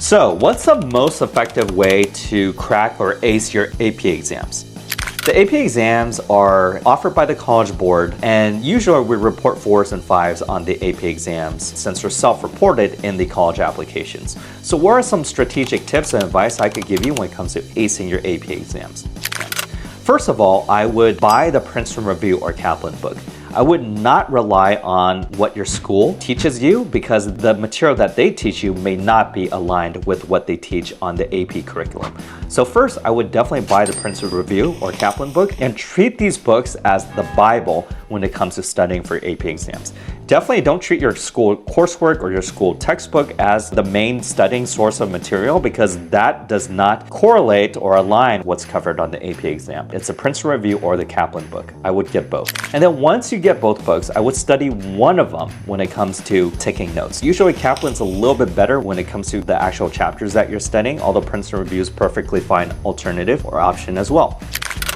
So, what's the most effective way to crack or ace your AP exams? The AP exams are offered by the College Board, and usually we report 4s and 5s on the AP exams since they're self-reported in the college applications. So what are some strategic tips and advice I could give you when it comes to acing your AP exams? First of all, I would buy the Princeton Review or Kaplan book. I would not rely on what your school teaches you because the material that they teach you may not be aligned with what they teach on the AP curriculum. So first, I would definitely buy the Princeton Review or Kaplan book and treat these books as the Bible when it comes to studying for AP exams. Definitely don't treat your school coursework or your school textbook as the main studying source of material because that does not correlate or align what's covered on the AP exam. It's a Princeton Review or the Kaplan book. I would get both. And then once you get both books, I would study one of them when it comes to taking notes. Usually Kaplan's a little bit better when it comes to the actual chapters that you're studying, although Princeton Review is perfectly fine alternative or option as well.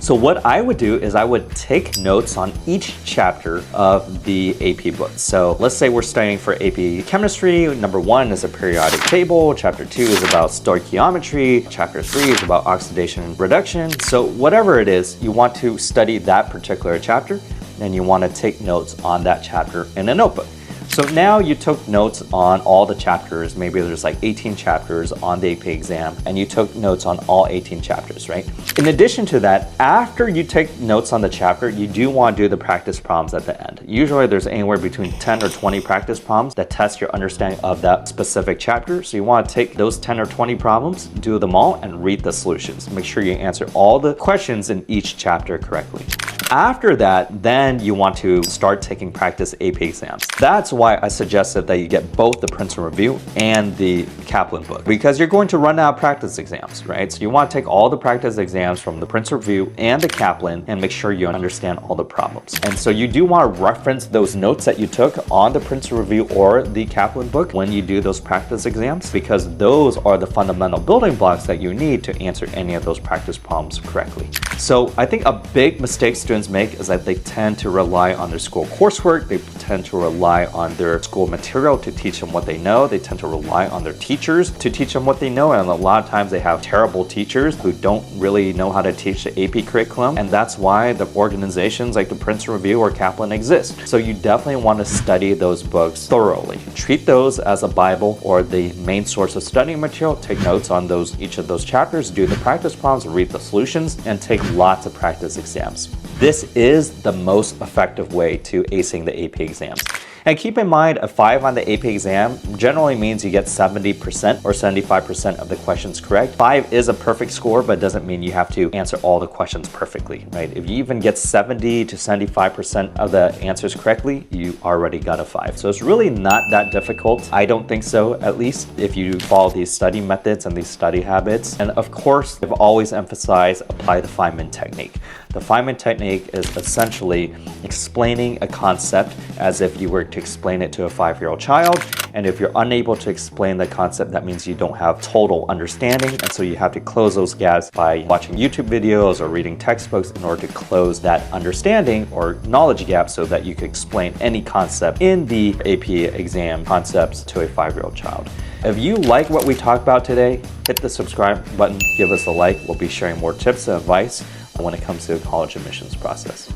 So what I would do is I would take notes on each chapter of the AP book. So let's say we're studying for AP Chemistry. Number 1 is a periodic table. Chapter 2 is about stoichiometry. Chapter 3 is about oxidation and reduction. So whatever it is, you want to study that particular chapter and you want to take notes on that chapter in a notebook. So now you took notes on all the chapters, maybe there's like 18 chapters on the AP exam, and you took notes on all 18 chapters, right? In addition to that, after you take notes on the chapter, you do want to do the practice problems at the end. Usually there's anywhere between 10 or 20 practice problems that test your understanding of that specific chapter. So you want to take those 10 or 20 problems, do them all, and read the solutions. Make sure you answer all the questions in each chapter correctly. After that, then you want to start taking practice AP exams. That's why I suggested that you get both the Princeton Review and the Kaplan book because you're going to run out of practice exams, right? So you want to take all the practice exams from the Princeton Review and the Kaplan and make sure you understand all the problems. And so you do want to reference those notes that you took on the Princeton Review or the Kaplan book when you do those practice exams because those are the fundamental building blocks that you need to answer any of those practice problems correctly. So I think a big mistake students make is that they tend to rely on their school coursework. They tend to rely on their school material to teach them what they know. They tend to rely on their teachers to teach them what they know. And a lot of times they have terrible teachers who don't really know how to teach the AP curriculum. And that's why the organizations like the Princeton Review or Kaplan exist. So you definitely want to study those books thoroughly. Treat those as a Bible or the main source of studying material. Take notes on each of those chapters, do the practice problems, read the solutions, and take lots of practice exams. This is the most effective way to acing the AP exams. And keep in mind, a 5 on the AP exam generally means you get 70% or 75% of the questions correct. 5 is a perfect score, but doesn't mean you have to answer all the questions perfectly, right? If you even get 70 to 75% of the answers correctly, you already got a 5. So it's really not that difficult. I don't think so, at least if you follow these study methods and these study habits. And of course, I've always emphasized apply the Feynman Technique. The Feynman Technique is essentially explaining a concept as if you were to explain it to a 5-year-old child. And if you're unable to explain the concept, that means you don't have total understanding. And so you have to close those gaps by watching YouTube videos or reading textbooks in order to close that understanding or knowledge gap so that you can explain any concept in the AP exam concepts to a 5-year-old child. If you like what we talked about today, hit the subscribe button, give us a like. We'll be sharing more tips and advice when it comes to the college admissions process.